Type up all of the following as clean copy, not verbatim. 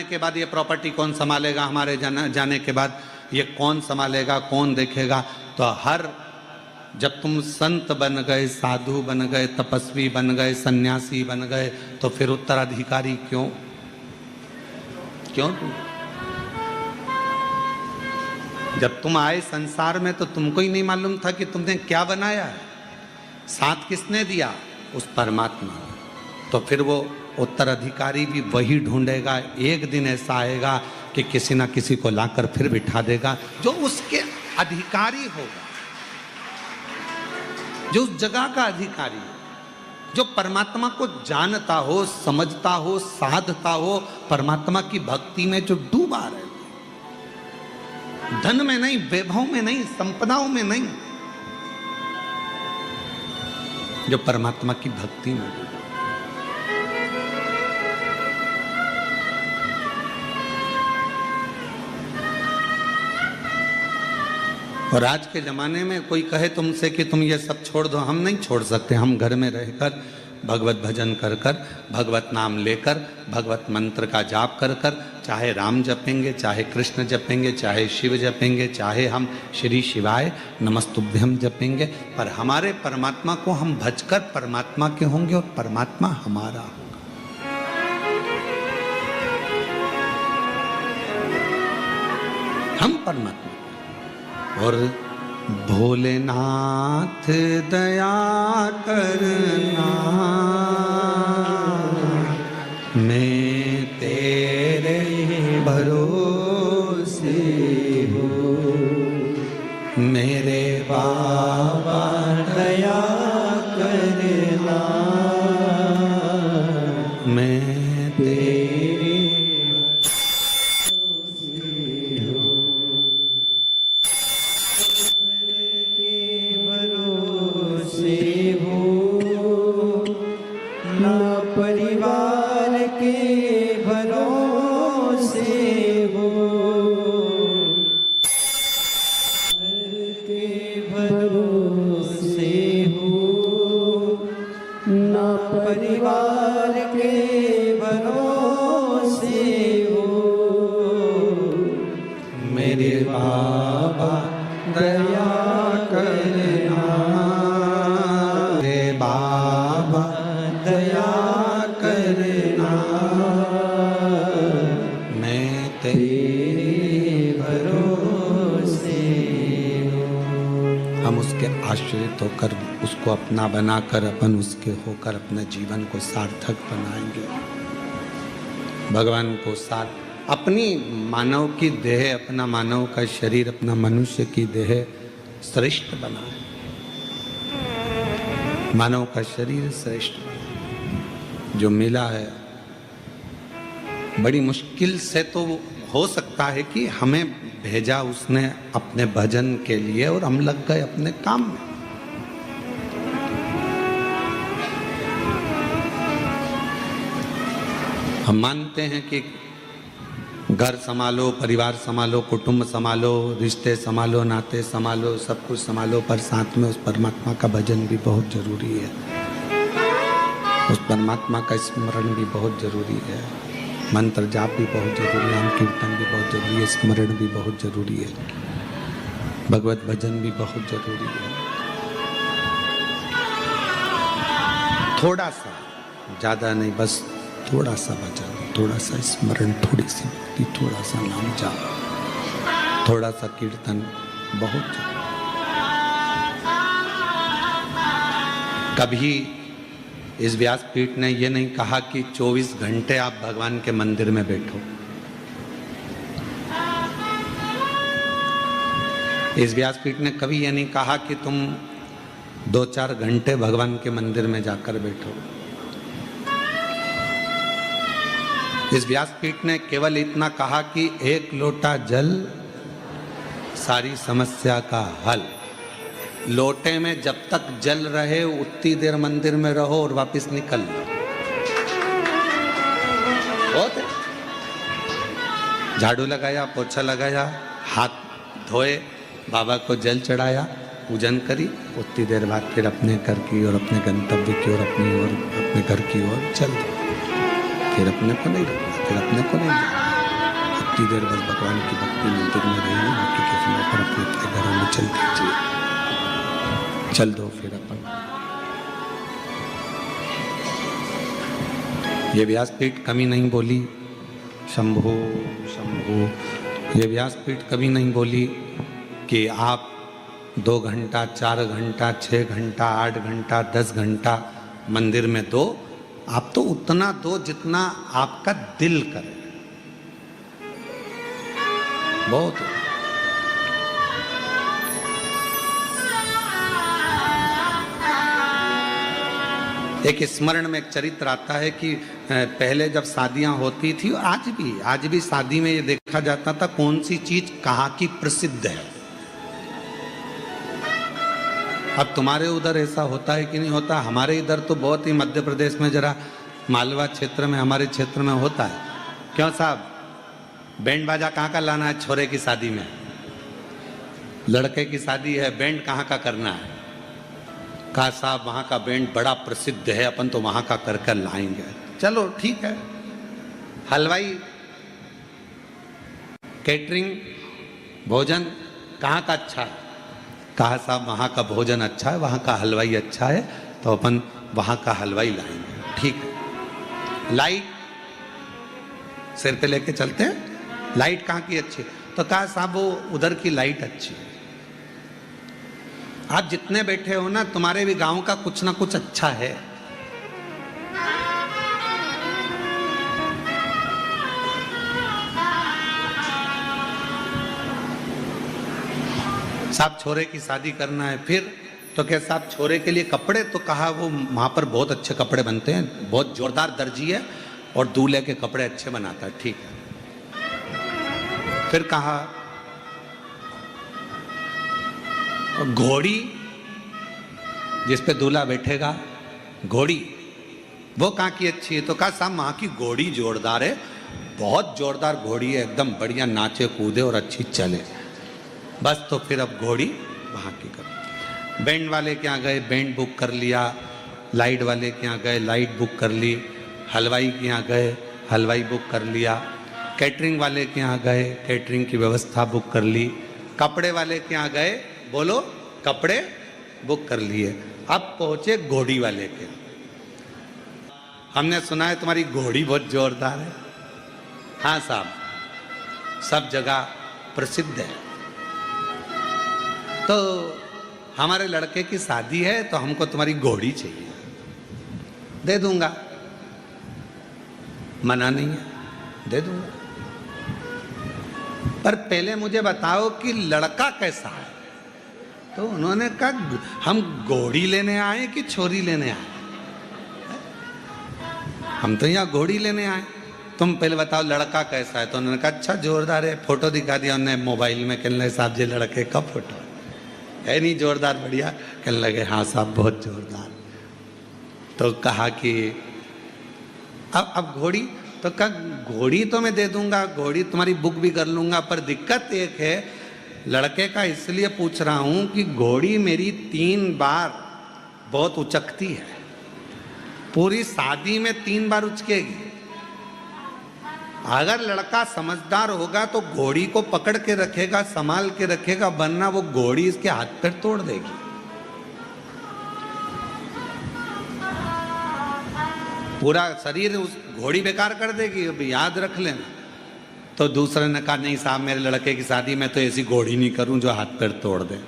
के बाद ये प्रॉपर्टी कौन संभालेगा, हमारे जाने के बाद ये कौन संभालेगा, कौन देखेगा। तो हर जब तुम संत बन गए, साधु बन गए, तपस्वी बन गए, सन्यासी बन गए, तो फिर उत्तराधिकारी क्यों तुम? जब तुम आए संसार में तो तुमको ही नहीं मालूम था कि तुमने क्या बनाया है, साथ किसने दिया? उस परमात्मा। तो फिर वो उत्तराधिकारी भी वही ढूंढेगा। एक दिन ऐसा आएगा कि किसी ना किसी को लाकर फिर बिठा देगा जो उसके अधिकारी होगा, जो उस जगह का अधिकारी हो, जो परमात्मा को जानता हो, समझता हो, साधता हो, परमात्मा की भक्ति में जो डूबा रहे, धन में नहीं, वैभव में नहीं, संपदाओं में नहीं, जो परमात्मा की भक्ति में डूबा। और आज के ज़माने में कोई कहे तुमसे कि तुम ये सब छोड़ दो, हम नहीं छोड़ सकते। हम घर में रहकर भगवत भजन कर कर, भगवत नाम लेकर, भगवत मंत्र का जाप कर कर, चाहे राम जपेंगे, चाहे कृष्ण जपेंगे, चाहे शिव जपेंगे, चाहे हम श्री शिवाय नमस्तुभ्यम जपेंगे, पर हमारे परमात्मा को हम भजकर परमात्मा के होंगे और परमात्मा हमारा होगा। हम परमात्मा। और भोलेनाथ दया करना, मैं तेरे भरोसे हूँ, मेरे बाबा दया करना, मैं तेरे परिवार के भरोसे हो, के भरोसे हो, ना परिवार के भरोसे हो, मेरे बाबा दया करना, मेरे बाबा दया करना, मैं तेरे भरोसे हूँ। हम उसके आश्रित होकर, उसको अपना बनाकर, अपन उसके होकर अपने जीवन को सार्थक बनाएंगे। भगवान को साथ अपनी मानव की देह, अपना मानव का शरीर, अपना मनुष्य की देह श्रेष्ठ बनाए, मानव का शरीर श्रेष्ठ जो मिला है। बड़ी मुश्किल से तो हो सकता है कि हमें भेजा उसने अपने भजन के लिए और हम लग गए अपने काम में। हम मानते हैं कि घर संभालो, परिवार संभालो, कुटुंब संभालो, रिश्ते संभालो, नाते संभालो, सब कुछ संभालो, पर साथ में उस परमात्मा का भजन भी बहुत जरूरी है, उस परमात्मा का स्मरण भी बहुत जरूरी है, मंत्र जाप भी बहुत जरूरी है, नाम कीर्तन भी बहुत जरूरी है, स्मरण भी बहुत जरूरी है, भगवत भजन भी बहुत जरूरी है। थोड़ा सा, ज़्यादा नहीं, बस थोड़ा सा भजन, थोड़ा सा स्मरण, थोड़ी सी भक्ति, थोड़ा सा नाम जाप, थोड़ा सा कीर्तन बहुत। कभी इस व्यासपीठ ने यह नहीं कहा कि 24 घंटे आप भगवान के मंदिर में बैठो। इस व्यासपीठ ने कभी यह नहीं कहा कि तुम 2-4 घंटे भगवान के मंदिर में जाकर बैठो। इस व्यासपीठ ने केवल इतना कहा कि 1 लोटा जल सारी समस्या का हल। लोटे में जब तक जल रहे उतनी देर मंदिर में रहो और वापस निकल लो। बहुत है। झाड़ू लगाया, पोछा लगाया, हाथ धोए, बाबा को जल चढ़ाया, पूजन करी, उतनी देर बाद फिर अपने घर की और अपने गंतव्य की ओर, अपनी ओर, अपने घर की ओर चल दो। फिर अपने को नहीं रखना, फिर अपने को नहीं रखना। इतनी देर बस भगवान की भक्ति मंदिर में रहिए, बाकी के समय पर अपने अपने घरों में चल दीजिए। चल दो फिर अपन। ये व्यासपीठ कभी नहीं बोली शंभो शंभो, ये व्यासपीठ कभी नहीं बोली कि आप 2 घंटा 4 घंटा 6 घंटा 8 घंटा 10 घंटा मंदिर में दो। आप तो उतना दो जितना आपका दिल करे, बहुत है। एक स्मरण में एक चरित्र आता है कि पहले जब शादियां होती थी, आज भी शादी में ये देखा जाता था कौन सी चीज कहाँ की प्रसिद्ध है। अब तुम्हारे उधर ऐसा होता है कि नहीं होता? हमारे इधर तो बहुत ही, मध्य प्रदेश में जरा मालवा क्षेत्र में, हमारे क्षेत्र में होता है। क्यों साहब, बैंड बाजा कहाँ का लाना है छोरे की शादी में? लड़के की शादी है, बैंड कहाँ का करना है? कहा साहब वहाँ का बैंड बड़ा प्रसिद्ध है, अपन तो वहाँ का कर कर लाएंगे। चलो ठीक है। हलवाई, कैटरिंग, भोजन कहाँ का अच्छा है? कहा साहब वहाँ का भोजन अच्छा है, वहाँ का हलवाई अच्छा है, तो अपन वहाँ का हलवाई लाएंगे। ठीक है। लाइट सिर पे लेके चलते हैं, लाइट कहाँ की अच्छी है? तो कहा साहब वो उधर की लाइट अच्छी है। आप जितने बैठे हो ना, तुम्हारे भी गांव का कुछ ना कुछ अच्छा है। साहब छोरे की शादी करना है, फिर तो क्या साहब छोरे के लिए कपड़े? तो कहा वो वहां पर बहुत अच्छे कपड़े बनते हैं, बहुत जोरदार दर्जी है और दूल्हे के कपड़े अच्छे बनाता है। ठीक है। फिर कहा घोड़ी जिस पे दूल्हा बैठेगा, घोड़ी वो कहाँ की अच्छी है? तो कहा साहब वहाँ की घोड़ी जोरदार है, बहुत जोरदार घोड़ी है, एकदम बढ़िया नाचे कूदे और अच्छी चले। बस तो फिर अब घोड़ी वहाँ की करो। बैंड वाले के यहाँ गए, बैंड बुक कर लिया। लाइट वाले के यहाँ गए, लाइट बुक कर ली। हलवाई के यहाँ गए, हलवाई बुक कर लिया। कैटरिंग वाले के यहाँ गए, कैटरिंग की व्यवस्था बुक कर ली। कपड़े वाले के यहाँ गए, बोलो कपड़े बुक कर लिए। अब पहुंचे घोड़ी वाले के। हमने सुना है तुम्हारी घोड़ी बहुत जोरदार है। हाँ साहब, सब जगह प्रसिद्ध है। तो हमारे लड़के की शादी है, तो हमको तुम्हारी घोड़ी चाहिए। दे दूंगा, मना नहीं है, दे दूंगा। पर पहले मुझे बताओ कि लड़का कैसा है? तो उन्होंने कहा हम घोड़ी लेने आए कि छोरी लेने आए? हम तो यहाँ घोड़ी लेने आए, तुम पहले बताओ लड़का कैसा है? तो उन्होंने कहा अच्छा जोरदार है। फोटो दिखा दिया उन्होंने मोबाइल में, कहने लगे साहब जी लड़के का फोटो है नहीं जोरदार बढ़िया? कहने लगे हाँ साहब बहुत जोरदार। तो कहा कि अब घोड़ी? तो कहा घोड़ी तो मैं दे दूंगा, घोड़ी तुम्हारी बुक भी कर लूंगा, पर दिक्कत एक है, लड़के का इसलिए पूछ रहा हूं कि घोड़ी मेरी 3 बार बहुत उचकती है, पूरी शादी में 3 बार उचकेगी। अगर लड़का समझदार होगा तो घोड़ी को पकड़ के रखेगा, संभाल के रखेगा, वरना वो घोड़ी इसके हाथ पैर तोड़ देगी। पूरा शरीर उस घोड़ी बेकार कर देगी, अभी याद रख लेना। तो दूसरे ने कहा नहीं साहब मेरे लड़के की शादी में तो ऐसी घोड़ी नहीं करूं जो हाथ पैर तोड़ दे।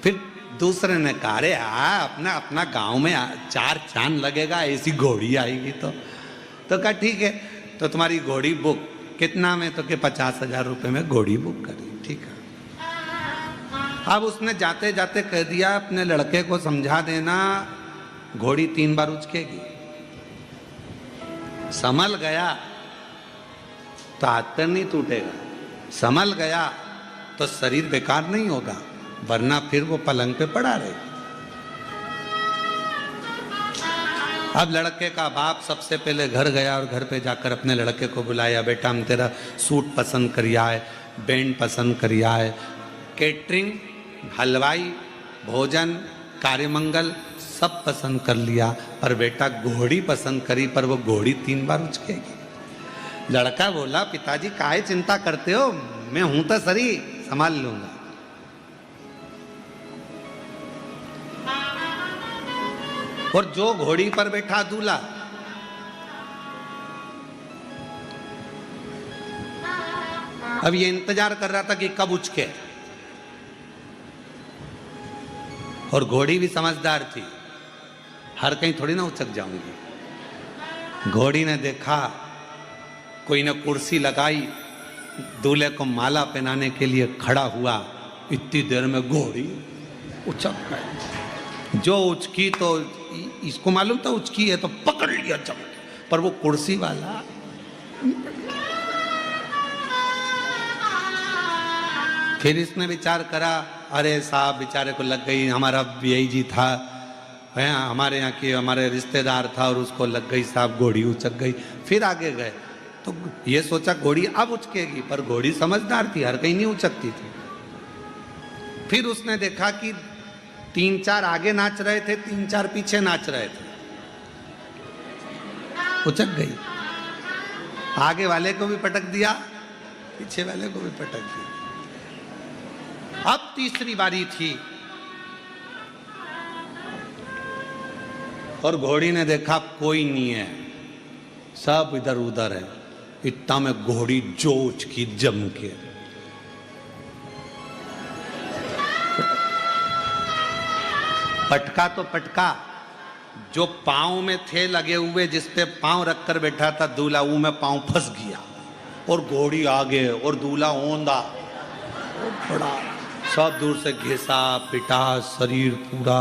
फिर दूसरे ने कहा अरे अपना अपना गांव में 4 चांद लगेगा, ऐसी घोड़ी आएगी। तो कहा ठीक है, तो तुम्हारी घोड़ी बुक। कितना में? तो के 50,000 रुपये में घोड़ी बुक करी। ठीक है। अब उसने जाते जाते कह दिया अपने लड़के को समझा देना घोड़ी 3 बार उचकेगी। संभल गया तो हाथ पैर नहीं टूटेगा, संभल गया तो शरीर बेकार नहीं होगा, वरना फिर वो पलंग पे पड़ा रहेगा। अब लड़के का बाप सबसे पहले घर गया और घर पे जाकर अपने लड़के को बुलाया, बेटा हम तेरा सूट पसंद करिया है, बैंड पसंद करिया है, कैटरिंग, हलवाई, भोजन, कार्यमंगल सब पसंद कर लिया, पर बेटा घोड़ी पसंद करी, पर वो घोड़ी 3 बार उचकेगी। लड़का बोला, पिताजी काहे चिंता करते हो, मैं हूं तो सरी, संभाल लूंगा। और जो घोड़ी पर बैठा दूल्हा, अब ये इंतजार कर रहा था कि कब उचके, और घोड़ी भी समझदार थी, हर कहीं थोड़ी ना उचक जाऊंगी। घोड़ी ने देखा कोई ने कुर्सी लगाई, दूल्हे को माला पहनाने के लिए खड़ा हुआ, इतनी देर में घोड़ी उचक गई। जो उचकी तो इसको मालूम था उचकी है, तो पकड़ लिया चमक, पर वो कुर्सी वाला फिर इसने विचार करा, अरे साहब बेचारे को लग गई, हमारा यही जी था, हमारे यहाँ की हमारे रिश्तेदार था और उसको लग गई साहब, घोड़ी उचक गई। फिर आगे गए तो ये सोचा घोड़ी अब उचकेगी, पर घोड़ी समझदार थी, हर कहीं नहीं उचकती थी। फिर उसने देखा कि 3-4 आगे नाच रहे थे, 3-4 पीछे नाच रहे थे, उचक गई। आगे वाले को भी पटक दिया, पीछे वाले को भी पटक दिया। अब तीसरी बारी थी और घोड़ी ने देखा कोई नहीं है, सब इधर उधर है। इतना में घोड़ी जोच की जम के पटका तो पटका, जो पांव में थे लगे हुए, जिस पे पांव रखकर बैठा था दूल्हा, वो में पांव फंस गया और घोड़ी आगे और दूल्हा ओंधा बड़ा, सब दूर से घिसा पिटा, शरीर पूरा,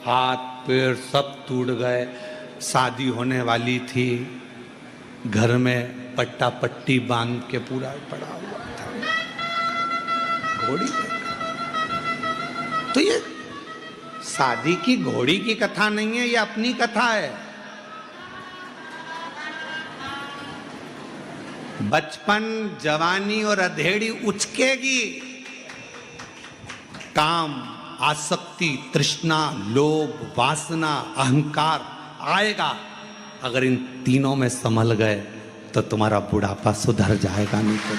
हाथ पैर सब टूट गए। शादी होने वाली थी, घर में पट्टा पट्टी बांध के पूरा पड़ा हुआ था। घोड़ी तो ये शादी की घोड़ी की कथा नहीं है, ये अपनी कथा है। बचपन, जवानी और अधेड़ी उचकेगी, काम, आसक्ति, तृष्णा, लोभ, वासना, अहंकार आएगा। अगर इन तीनों में संभल गए तो तुम्हारा बुढ़ापा सुधर जाएगा, नहीं तो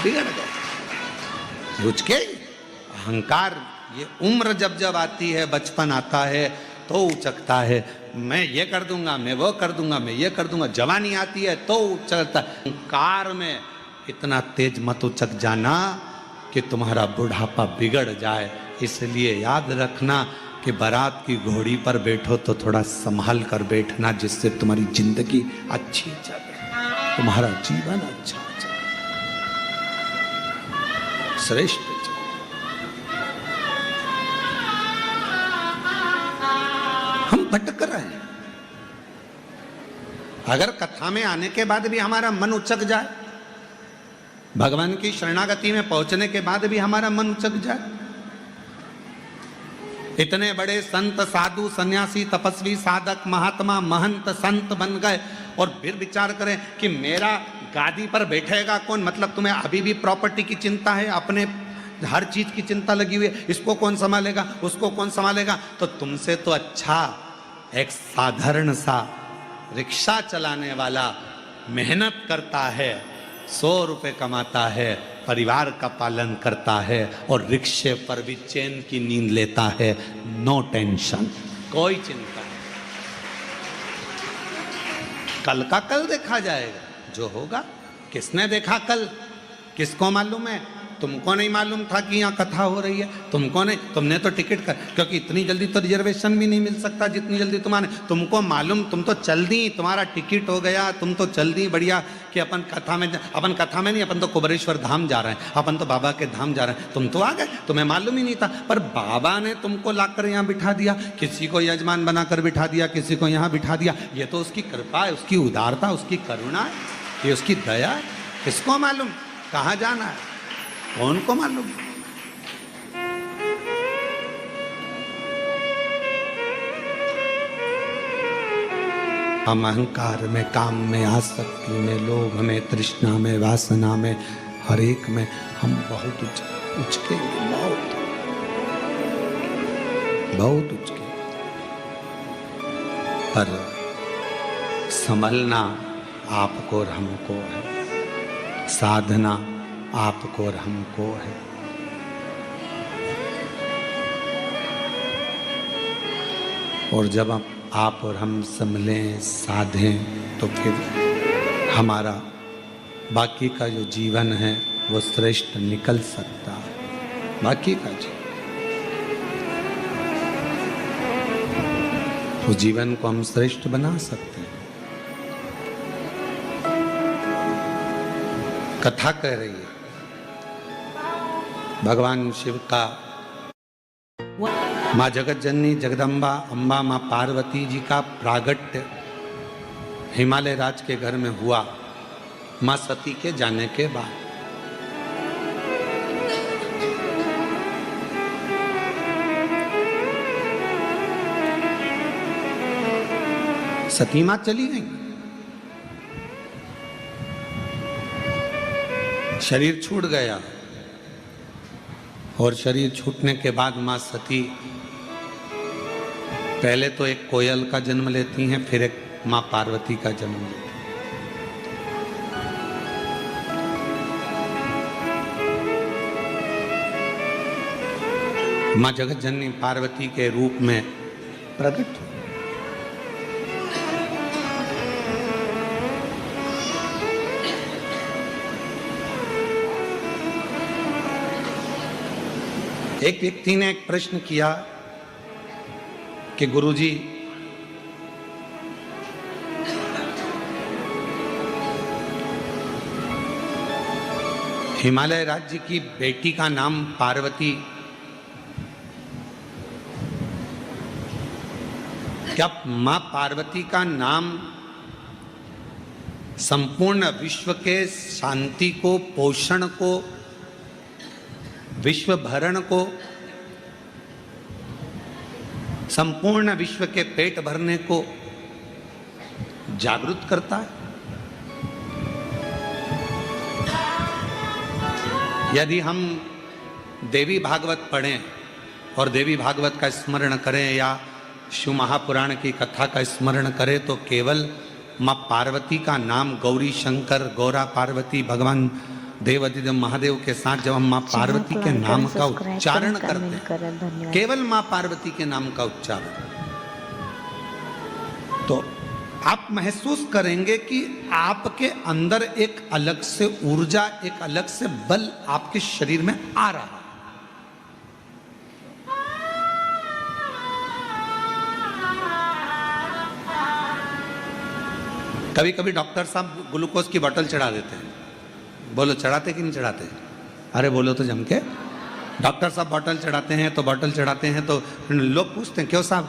बिगड़ गए। उचके अहंकार, ये उम्र जब जब आती है, बचपन आता है तो उचकता है, मैं ये कर दूंगा, मैं वो कर दूंगा, मैं ये कर दूंगा। जवानी आती है तो उचकता है। अहंकार में इतना तेज मत उचक जाना कि तुम्हारा बुढ़ापा बिगड़ जाए। इसलिए याद रखना कि बारात की घोड़ी पर बैठो तो थोड़ा संभाल कर बैठना, जिससे तुम्हारी जिंदगी अच्छी चले, तुम्हारा जीवन अच्छा चले, श्रेष्ठ चले। हम भटक रहे हैं। अगर कथा में आने के बाद भी हमारा मन उचक जाए, भगवान की शरणागति में पहुंचने के बाद भी हमारा मन उचक जाए, इतने बड़े संत, साधु, सन्यासी, तपस्वी, साधक, महात्मा, महंत, संत बन गए, और फिर विचार करें कि मेरा गादी पर बैठेगा कौन। मतलब तुम्हें अभी भी प्रॉपर्टी की चिंता है, अपने हर चीज की चिंता लगी हुई है, इसको कौन संभालेगा, उसको कौन संभालेगा। तो तुमसे तो अच्छा एक साधारण सा रिक्शा चलाने वाला मेहनत करता है, 100 रुपए कमाता है, परिवार का पालन करता है और रिक्शे पर भी चैन की नींद लेता है, नो टेंशन, कोई चिंता नहीं। कल का कल देखा जाएगा, जो होगा। किसने देखा कल, किसको मालूम है। तुमको नहीं मालूम था कि यहाँ कथा हो रही है, तुमको नहीं, तुमने तो टिकट कर, क्योंकि इतनी जल्दी तो रिजर्वेशन भी नहीं मिल सकता जितनी जल्दी तुम्हारे, तुमको मालूम, तुम तो चल दी, तुम्हारा टिकट हो गया, तुम तो चल दी बढ़िया कि अपन कथा में नहीं, अपन तो कुबेरेश्वर धाम जा रहे हैं, अपन तो बाबा के धाम जा रहे हैं। तुम तो आ गए, तुम्हें मालूम ही नहीं था, पर बाबा ने तुमको लाकर यहाँ बिठा दिया, किसी को यजमान बनाकर बिठा दिया, किसी को यहाँ बिठा दिया। ये तो उसकी कृपा है, उसकी उदारता, उसकी करुणा है, ये उसकी दया है। किसको मालूम कहाँ जाना है, कौन को मालूम। हम अहंकार में, काम में, आसक्ति में, लोभ में, तृष्णा में, वासना में, हर एक में हम बहुत उचके, बहुत उचके। पर संभलना आपको और हमको है, साधना आपको और हमको है। और जब आप और हम संभलें, साधें, तो फिर हमारा बाकी का जो जीवन है वो श्रेष्ठ निकल सकता है। बाकी का जीवन, उस जीवन को हम श्रेष्ठ बना सकते हैं। कथा कह रही है भगवान शिव का, माँ जगत जननी जगदम्बा अम्बा माँ पार्वती जी का प्रागट्य हिमालय राज के घर में हुआ माँ सती के जाने के बाद। सती माँ चली गई, शरीर छूट गया, और शरीर छूटने के बाद माँ सती पहले तो एक कोयल का जन्म लेती हैं, फिर एक माँ पार्वती का जन्म लेती हैं। माँ जगत जननी पार्वती के रूप में प्रकट हुई। एक व्यक्ति ने एक प्रश्न किया कि गुरुजी, हिमालय राज्य की बेटी का नाम पार्वती, क्या मां पार्वती का नाम संपूर्ण विश्व के शांति को, पोषण को, विश्व भरण को, संपूर्ण विश्व के पेट भरने को जागृत करता है? यदि हम देवी भागवत पढ़ें और देवी भागवत का स्मरण करें या शिव महापुराण की कथा का स्मरण करें, तो केवल माँ पार्वती का नाम, गौरी शंकर, गौरा पार्वती, भगवान देवाधिदेव महादेव के साथ जब हम माँ पार्वती के नाम का उच्चारण करते हैं, केवल माँ पार्वती के नाम का उच्चारण, तो आप महसूस करेंगे कि आपके अंदर एक अलग से ऊर्जा, एक अलग से बल आपके शरीर में आ रहा है। कभी कभी डॉक्टर साहब ग्लूकोज की बोतल चढ़ा देते हैं। बोलो चढ़ाते कि नहीं चढ़ाते? अरे बोलो तो जम के। डॉक्टर साहब बोतल चढ़ाते हैं तो लोग पूछते हैं क्यों साहब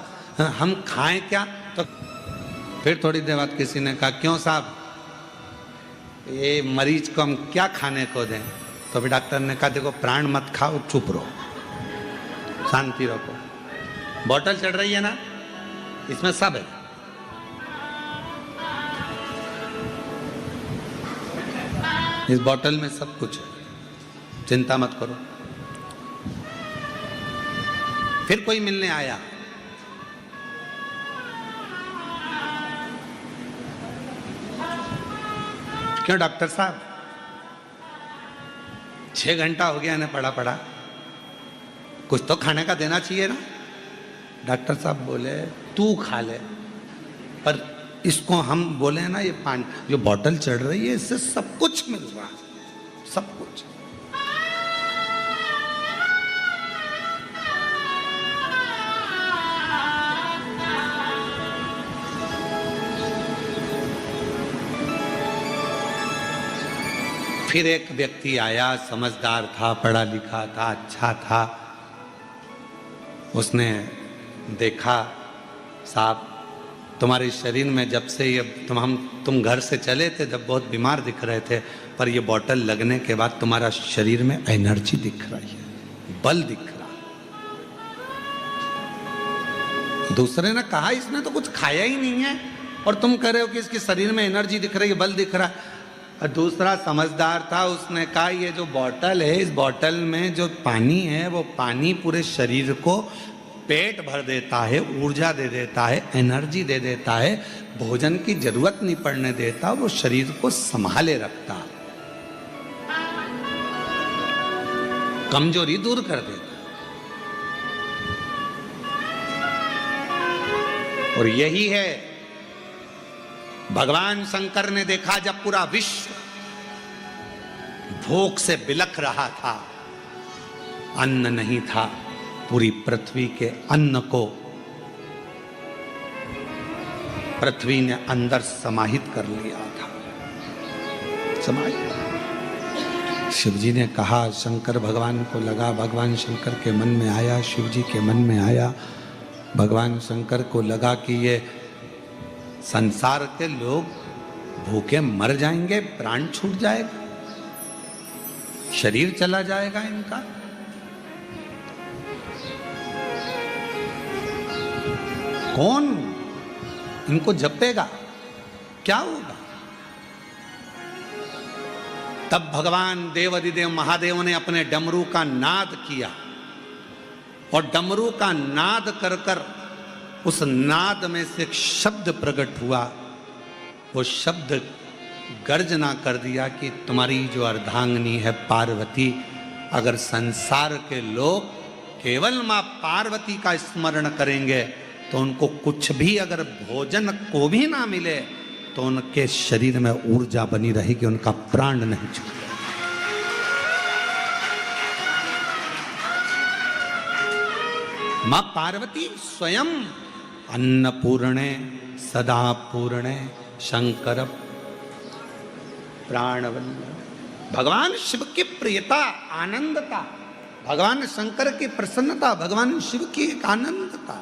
हम खाएं क्या? तो फिर थोड़ी देर बाद किसी ने कहा क्यों साहब ये मरीज को हम क्या खाने को दें? तो फिर डॉक्टर ने कहा देखो प्राण मत खाओ, चुप रहो, शांति रखो। बोतल चढ़ रही है ना, इसमें सब है। इस बोतल में सब कुछ है, चिंता मत करो। फिर कोई मिलने आया, क्यों डॉक्टर साहब 6 घंटा हो गया इन्हें पड़ा, कुछ तो खाने का देना चाहिए ना। डॉक्टर साहब बोले तू खा ले, पर इसको हम बोले ना ये पानी जो बोतल चढ़ रही है इससे सब कुछ मिल रहा है, सब कुछ। फिर एक व्यक्ति आया, समझदार था, पढ़ा लिखा था, अच्छा था। उसने देखा साहब तुम्हारे शरीर में जब से ये तुम घर से चले थे जब बहुत बीमार दिख रहे थे, पर ये बोतल लगने के बाद तुम्हारा शरीर में एनर्जी दिख रही है, बल दिख रहा। दूसरे ने कहा इसने तो कुछ खाया ही नहीं है और तुम कह रहे हो कि इसके शरीर में एनर्जी दिख रही है, बल दिख रहा है। और दूसरा समझदार था, उसने कहा ये जो बोतल है, इस बोतल में जो पानी है वो पानी पूरे शरीर को पेट भर देता है, ऊर्जा दे देता है, एनर्जी दे देता है, भोजन की जरूरत नहीं पड़ने देता, वो शरीर को संभाले रखता, कमजोरी दूर कर देता। और यही है भगवान शंकर ने देखा जब पूरा विश्व भूख से बिलख रहा था, अन्न नहीं था, पूरी पृथ्वी के अन्न को पृथ्वी ने अंदर समाहित कर लिया था। समाहित। शिव जी ने कहा, शंकर भगवान को लगा, भगवान शंकर के मन में आया, शिव जी के मन में आया, भगवान शंकर को लगा कि ये संसार के लोग भूखे मर जाएंगे, प्राण छूट जाएगा, शरीर चला जाएगा इनका। कौन इनको जपेगा, क्या होगा? तब भगवान देवाधिदेव महादेव ने अपने डमरू का नाद किया और डमरू का नाद कर कर उस नाद में से एक शब्द प्रकट हुआ। वो शब्द गर्जना कर दिया कि तुम्हारी जो अर्धांगिनी है पार्वती, अगर संसार के लोग केवल मां पार्वती का स्मरण करेंगे तो उनको कुछ भी, अगर भोजन को भी ना मिले तो उनके शरीर में ऊर्जा बनी रहेगी, उनका प्राण नहीं छूटेगा। मां पार्वती स्वयं अन्नपूर्णे सदा पूर्णे शंकर प्राणवल्लभ। भगवान शिव की प्रियता, आनंदता, भगवान शंकर की प्रसन्नता, भगवान शिव की एक आनंदता।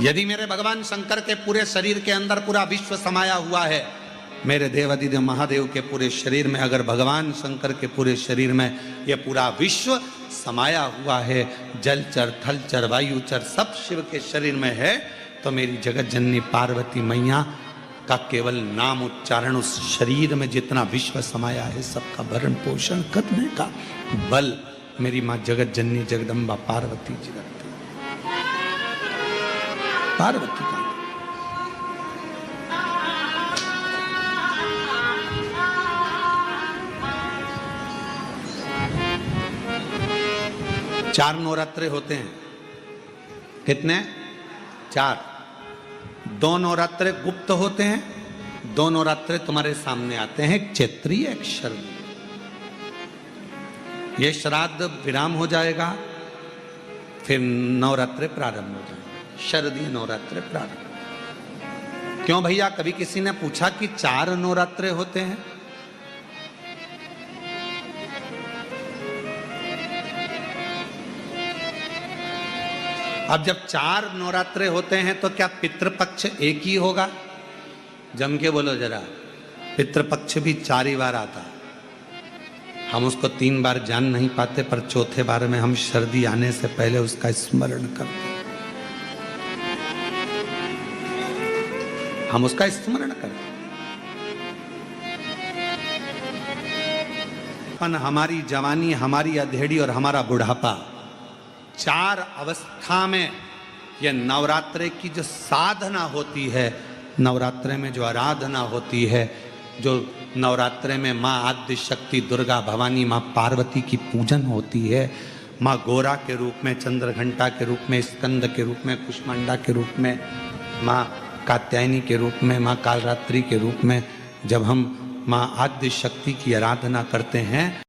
यदि मेरे भगवान शंकर के पूरे शरीर के अंदर पूरा विश्व समाया हुआ है, मेरे देवाधिदेव महादेव के पूरे शरीर में अगर भगवान शंकर के पूरे शरीर में यह पूरा विश्व समाया हुआ है, जलचर थलचर वायुचर सब शिव के शरीर में है, तो मेरी जगत जननी पार्वती मैया का केवल नाम उच्चारण, उस शरीर में जितना विश्व समाया है सबका भरण पोषण करने का बल मेरी माँ जगत जननी जगदम्बा पार्वती जी रखती। पार्वती का चार नवरात्रे होते हैं। कितने? 4। 2 नवरात्रे गुप्त होते हैं, 2 नवरात्रे तुम्हारे सामने आते हैं, एक चैत्रीय एक शरदीय। ये श्राद्ध विराम हो जाएगा, फिर नवरात्रे प्रारंभ हो जाएंगे, शरदीय नवरात्रे प्रारंभ। क्यों भैया? कभी किसी ने पूछा कि 4 नवरात्रे होते हैं? अब जब 4 नवरात्रे होते हैं तो क्या पितृपक्ष एक ही होगा? जम के बोलो जरा। पितृपक्ष भी 4 ही बार आता। हम उसको 3 बार जान नहीं पाते, पर चौथे बार में हम शरदी आने से पहले उसका स्मरण करते, हम उसका स्मरण करते। हमारी जवानी, हमारी अधेड़ी और हमारा बुढ़ापा, 4 अवस्था में यह नवरात्रे की जो साधना होती है, नवरात्रे में जो आराधना होती है, जो नवरात्रे में माँ आद्य शक्ति दुर्गा भवानी माँ पार्वती की पूजन होती है, माँ गोरा के रूप में, चंद्रघंटा के रूप में, स्कंद के रूप में, कुष्मांडा के रूप में, माँ कात्यायनी के रूप में, माँ कालरात्रि के रूप में, जब हम माँ आद्य शक्ति की आराधना करते हैं